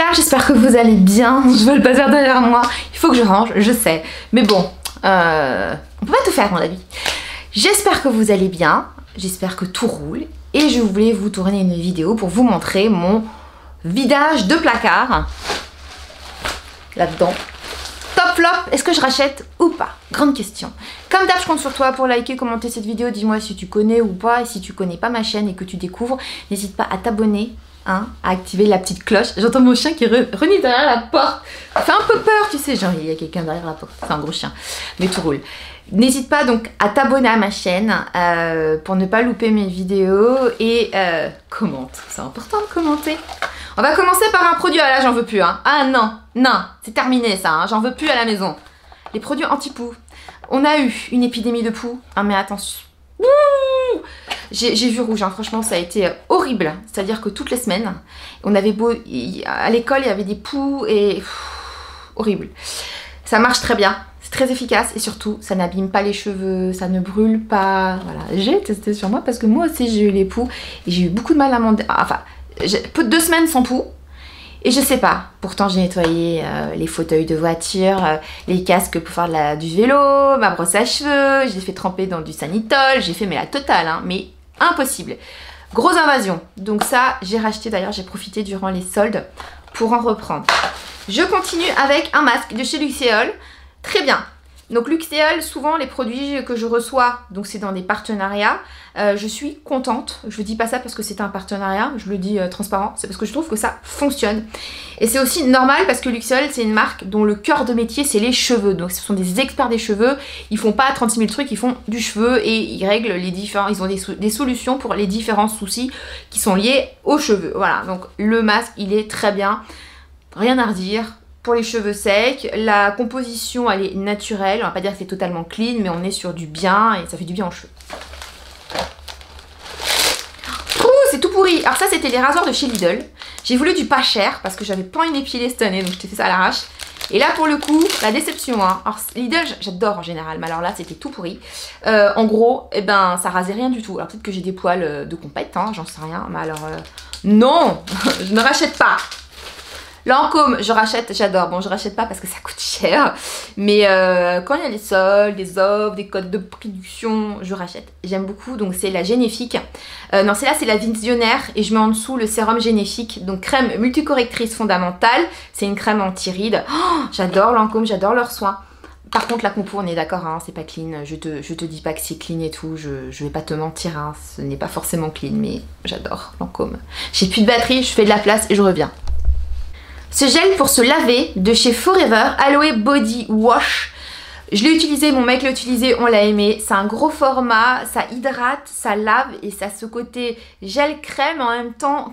Claire, j'espère que vous allez bien. Je vois le bazar derrière moi. Il faut que je range, je sais. Mais bon, on peut pas tout faire dans la vie. J'espère que vous allez bien. J'espère que tout roule. Et je voulais vous tourner une vidéo pour vous montrer mon vidage de placard. Là-dedans. Top flop, est-ce que je rachète ou pas? Grande question. Comme d'hab, je compte sur toi pour liker, commenter cette vidéo. Dis-moi si tu connais ou pas. Et si tu connais pas ma chaîne et que tu découvres, n'hésite pas à t'abonner. Hein, à activer la petite cloche. J'entends mon chien qui renifle derrière la porte. Ça fait un peu peur, tu sais, genre il y a quelqu'un derrière la porte. C'est un gros chien, mais tout roule. N'hésite pas donc à t'abonner à ma chaîne pour ne pas louper mes vidéos et commente. C'est important de commenter. On va commencer par un produit. Ah là, j'en veux plus. Hein. Ah non, non, c'est terminé ça. Hein. J'en veux plus à la maison. Les produits anti-poux. On a eu une épidémie de poux. Ah mais attention. J'ai vu rouge, hein. Franchement ça a été horrible, c'est-à-dire que toutes les semaines, on avait beau, à l'école il y avait des poux et horrible. Ça marche très bien, c'est très efficace et surtout ça n'abîme pas les cheveux, ça ne brûle pas, voilà. J'ai testé sur moi parce que moi aussi j'ai eu les poux et j'ai eu beaucoup de mal à m'en... Enfin, peu de 2 semaines sans poux. Et je sais pas, pourtant j'ai nettoyé les fauteuils de voiture, les casques pour faire du vélo, ma brosse à cheveux, j'ai fait tremper dans du Sanitol, j'ai fait mais la totale, hein, mais impossible. Grosse invasion, donc ça j'ai racheté d'ailleurs, j'ai profité durant les soldes pour en reprendre. Je continue avec un masque de chez Luxéol, très bien. Donc Luxéol, souvent les produits que je reçois, donc c'est dans des partenariats, je suis contente. Je ne dis pas ça parce que c'est un partenariat, je le dis transparent, c'est parce que je trouve que ça fonctionne. Et c'est aussi normal parce que Luxéol, c'est une marque dont le cœur de métier, c'est les cheveux. Donc ce sont des experts des cheveux, ils font pas 36 000 trucs, ils font du cheveu et ils règlent les différents, ils ont des solutions pour les différents soucis qui sont liés aux cheveux. Voilà, donc le masque, il est très bien, rien à redire. Pour les cheveux secs, la composition elle est naturelle, on va pas dire que c'est totalement clean, mais on est sur du bien et ça fait du bien aux cheveux. Ouh, c'est tout pourri. Alors ça c'était les rasoirs de chez Lidl. J'ai voulu du pas cher parce que j'avais pas envie d'épiler cette année, donc je t'ai fait ça à l'arrache. Et là pour le coup, la déception. Hein. Alors Lidl j'adore en général, mais alors là c'était tout pourri. En gros, eh ben ça rasait rien du tout. Alors peut-être que j'ai des poils de compète, hein, j'en sais rien, mais alors non, je ne rachète pas. Lancôme, je rachète, j'adore. Bon, je rachète pas parce que ça coûte cher. Mais quand il y a des soldes, des offres, des codes de production, je rachète. J'aime beaucoup. Donc c'est la Généfique. Non, celle-là, c'est la Visionnaire. Et je mets en dessous le sérum Généfique. Donc crème multicorrectrice fondamentale. C'est une crème anti-rides. Oh, j'adore Lancôme, j'adore leurs soins. Par contre, la compo, on est d'accord, hein, c'est pas clean. Je te dis pas que c'est clean et tout. Je vais pas te mentir. Hein, ce n'est pas forcément clean. Mais j'adore Lancôme. J'ai plus de batterie, je fais de la place et je reviens. Ce gel pour se laver de chez Forever Aloe Body Wash. Je l'ai utilisé, mon mec l'a utilisé, on l'a aimé. C'est un gros format, ça hydrate, ça lave et ça a ce côté gel crème en même temps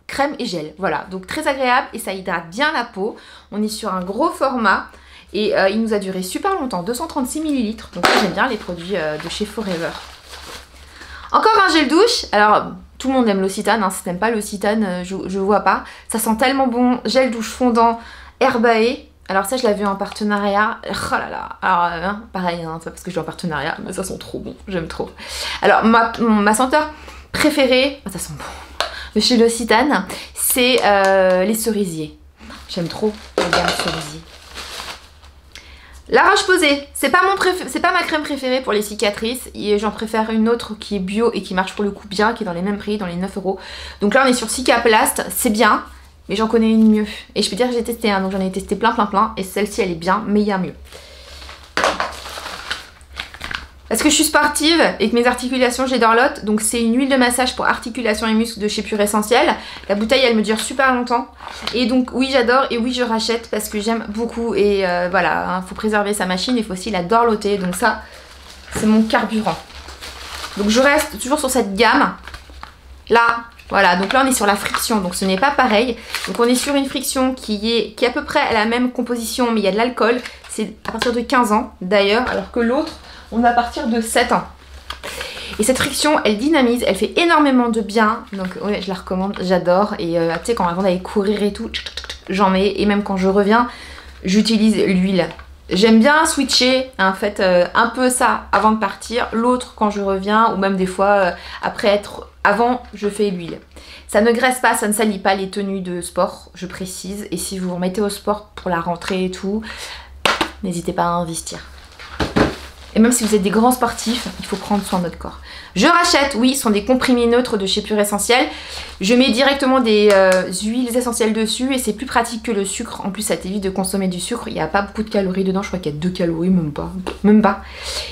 crème et gel. Voilà, donc très agréable et ça hydrate bien la peau. On est sur un gros format et il nous a duré super longtemps, 236 ml. Donc j'aime bien les produits de chez Forever. Encore un gel douche, alors tout le monde aime l'Occitane, hein. Si t'aimes pas l'Occitane, je vois pas. Ça sent tellement bon, gel douche fondant Herbae. Alors ça je l'avais en partenariat, oh là là, alors pareil, hein, c'est pas parce que je suis en partenariat, mais ça sent trop bon, j'aime trop. Alors ma senteur préférée, ça sent bon, de chez l'Occitane, c'est les cerisiers. J'aime trop la gamme cerisier. La Roche-Posay, c'est pas ma crème préférée pour les cicatrices. J'en préfère une autre qui est bio et qui marche pour le coup bien, qui est dans les mêmes prix, dans les 9 €. Donc là on est sur Cicaplast, c'est bien, mais j'en connais une mieux. Et je peux dire que j'ai testé un, donc j'en ai testé plein. Et celle-ci elle est bien, mais il y a mieux. Parce que je suis sportive et que mes articulations j'ai d'orlotte, donc c'est une huile de massage pour articulations et muscles de chez Pure Essentiel. La bouteille elle me dure super longtemps et donc oui j'adore et oui je rachète parce que j'aime beaucoup et voilà, hein, faut préserver sa machine, il faut aussi la dorloter, donc ça c'est mon carburant. Donc je reste toujours sur cette gamme là. Voilà, donc là on est sur la friction, donc ce n'est pas pareil. Donc on est sur une friction qui est à peu près la même composition, mais il y a de l'alcool. C'est à partir de 15 ans d'ailleurs, alors que l'autre on est à partir de 7 ans. Et cette friction elle dynamise, elle fait énormément de bien. Donc ouais, je la recommande, j'adore. Et tu sais quand avant d'aller courir et tout, j'en mets. Et même quand je reviens, j'utilise l'huile. J'aime bien switcher, en fait, un peu ça avant de partir, l'autre quand je reviens, ou même des fois, avant, je fais l'huile. Ça ne graisse pas, ça ne salit pas les tenues de sport, je précise. Et si vous vous remettez au sport pour la rentrée et tout, n'hésitez pas à investir. Et même si vous êtes des grands sportifs, il faut prendre soin de notre corps. Je rachète, oui, ce sont des comprimés neutres de chez Pure Essentiel. Je mets directement des huiles essentielles dessus et c'est plus pratique que le sucre. En plus, ça t'évite de consommer du sucre. Il n'y a pas beaucoup de calories dedans. Je crois qu'il y a 2 calories, même pas. Même pas.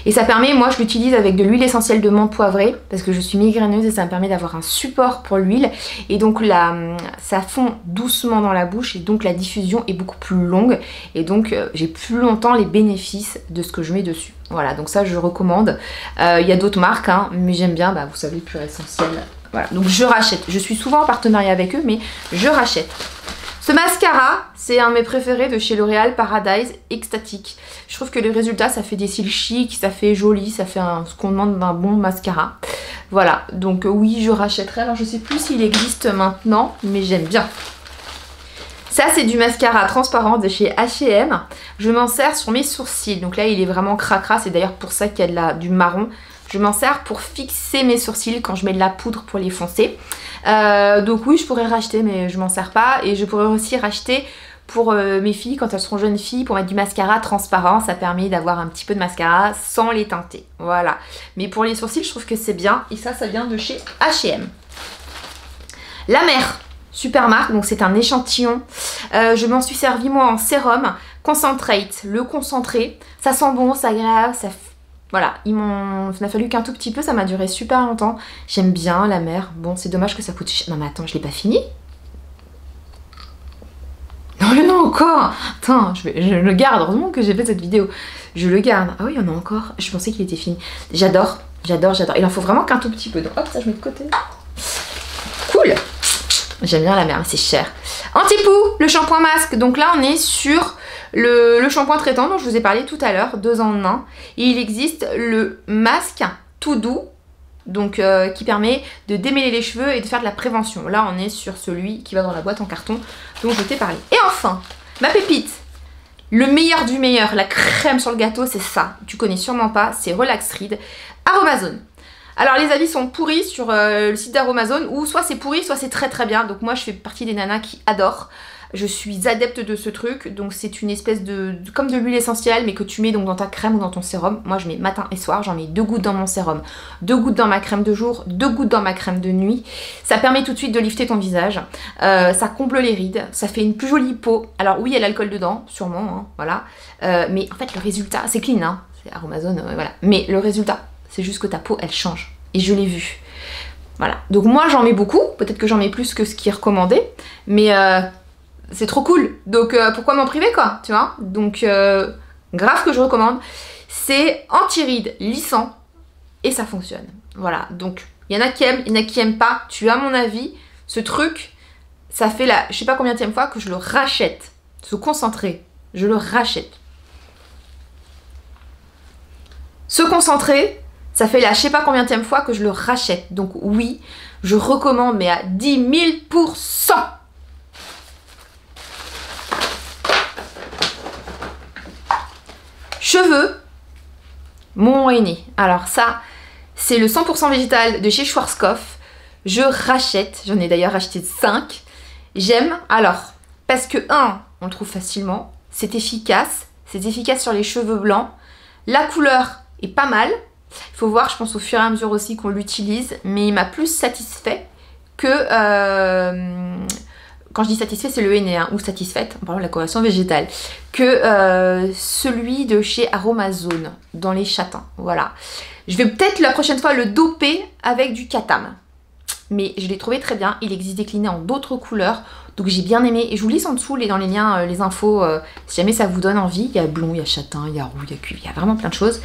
Et ça permet, moi je l'utilise avec de l'huile essentielle de menthe poivrée parce que je suis migraineuse et ça me permet d'avoir un support pour l'huile. Et donc là, ça fond doucement dans la bouche et donc la diffusion est beaucoup plus longue. Et donc j'ai plus longtemps les bénéfices de ce que je mets dessus. Voilà, donc ça je recommande. Il y a d'autres marques, hein, mais j'aime bien, bah, vous savez, Pure Essentiel. Voilà, donc je rachète. Je suis souvent en partenariat avec eux, mais je rachète. Ce mascara, c'est un de mes préférés de chez L'Oréal, Paradise Extatic. Je trouve que le résultat, ça fait des cils chics, ça fait joli, ça fait ce qu'on demande d'un bon mascara. Voilà, donc oui, je rachèterai. Alors je sais plus s'il existe maintenant, mais j'aime bien. Ça, c'est du mascara transparent de chez H&M. Je m'en sers sur mes sourcils. Donc là, il est vraiment cracra. C'est d'ailleurs pour ça qu'il y a du marron. Je m'en sers pour fixer mes sourcils quand je mets de la poudre pour les foncer. Donc oui, je pourrais racheter, mais je m'en sers pas. Et je pourrais aussi racheter pour mes filles, quand elles seront jeunes filles, pour mettre du mascara transparent. Ça permet d'avoir un petit peu de mascara sans les teinter. Voilà. Mais pour les sourcils, je trouve que c'est bien. Et ça vient de chez H&M. La Mer. Super marque, donc c'est un échantillon. Je m'en suis servi moi en sérum Concentrate, le concentré. Ça sent bon, c'est agréable, voilà, il n'a fallu qu'un tout petit peu, ça m'a duré super longtemps. J'aime bien La Mer. Bon, c'est dommage que ça coûte cher. Non mais attends, je l'ai pas fini. Non mais non, encore. Attends, je le garde, heureusement que j'ai fait cette vidéo. Je le garde. Ah oui, il y en a encore. Je pensais qu'il était fini. J'adore, j'adore, j'adore. Il en faut vraiment qu'un tout petit peu. Donc hop, ça je mets de côté. Cool. J'aime bien La Mer, c'est cher. Anti-poux, le shampoing masque. Donc là, on est sur le shampoing traitant dont je vous ai parlé tout à l'heure, 2 en 1. Et il existe le masque tout doux, donc qui permet de démêler les cheveux et de faire de la prévention. Là, on est sur celui qui va dans la boîte en carton dont je t'ai parlé. Et enfin, ma pépite, le meilleur du meilleur, la crème sur le gâteau, c'est ça. Tu connais sûrement pas, c'est Relax Reed Aromazone. Alors les avis sont pourris sur le site d'Aromazone, ou soit c'est pourri, soit c'est très très bien. Donc moi je fais partie des nanas qui adorent. Je suis adepte de ce truc. Donc c'est une espèce comme de l'huile essentielle, mais que tu mets donc dans ta crème ou dans ton sérum. Moi je mets matin et soir, j'en mets 2 gouttes dans mon sérum, 2 gouttes dans ma crème de jour, 2 gouttes dans ma crème de nuit. Ça permet tout de suite de lifter ton visage. Ça comble les rides, ça fait une plus jolie peau. Alors oui, il y a l'alcool dedans, sûrement, hein, voilà. Mais en fait le résultat, c'est clean, hein. C'est Aromazone, voilà. Mais le résultat, c'est juste que ta peau, elle change. Et je l'ai vu. Voilà. Donc moi, j'en mets beaucoup. Peut-être que j'en mets plus que ce qui est recommandé. Mais c'est trop cool. Donc pourquoi m'en priver, quoi, tu vois. Donc grave que je recommande. C'est anti-rides lissant. Et ça fonctionne. Voilà. Donc il y en a qui aiment, il y en a qui aiment pas. Tu as mon avis. Ce truc, ça fait je sais pas combienième fois que je le rachète. Ce concentré, je le rachète. Ce concentré, ça fait je sais pas combienième fois que je le rachète. Donc oui, je recommande, mais à 10 000%. Cheveux, mon aîné. Alors ça, c'est le 100% végétal de chez Schwarzkopf. Je rachète, j'en ai d'ailleurs acheté 5. J'aime, alors, parce que on le trouve facilement. C'est efficace sur les cheveux blancs. La couleur est pas mal. Il faut voir, je pense, au fur et à mesure aussi qu'on l'utilise, mais il m'a plus satisfait que... quand je dis satisfait, c'est le henné, hein, ou satisfaite, en parlant de la coloration végétale, que celui de chez Aromazone, dans les châtains, voilà. Je vais peut-être la prochaine fois le doper avec du katam, mais je l'ai trouvé très bien. Il existe décliné en d'autres couleurs, donc j'ai bien aimé. Et je vous laisse en dessous dans les liens, les infos, si jamais ça vous donne envie. Il y a blond, il y a châtain, il y a roux, il y a cuivre, il y a vraiment plein de choses.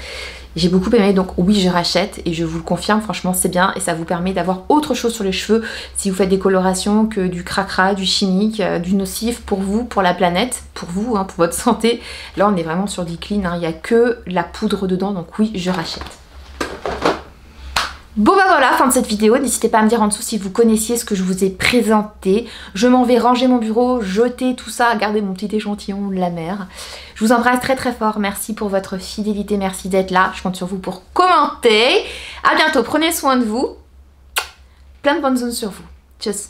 J'ai beaucoup aimé, donc oui, je rachète et je vous le confirme, franchement c'est bien et ça vous permet d'avoir autre chose sur les cheveux si vous faites des colorations que du cracra, du chimique, du nocif pour vous, pour la planète, pour vous, hein, pour votre santé. Là on est vraiment sur du clean, hein. Il n'y a que la poudre dedans, donc oui, je rachète. Bon bah voilà, fin de cette vidéo. N'hésitez pas à me dire en dessous si vous connaissiez ce que je vous ai présenté. Je m'en vais ranger mon bureau, jeter tout ça, garder mon petit échantillon de la mer. Je vous embrasse très très fort. Merci pour votre fidélité, merci d'être là. Je compte sur vous pour commenter. À bientôt, prenez soin de vous. Plein de bonnes zones sur vous. Tchuss.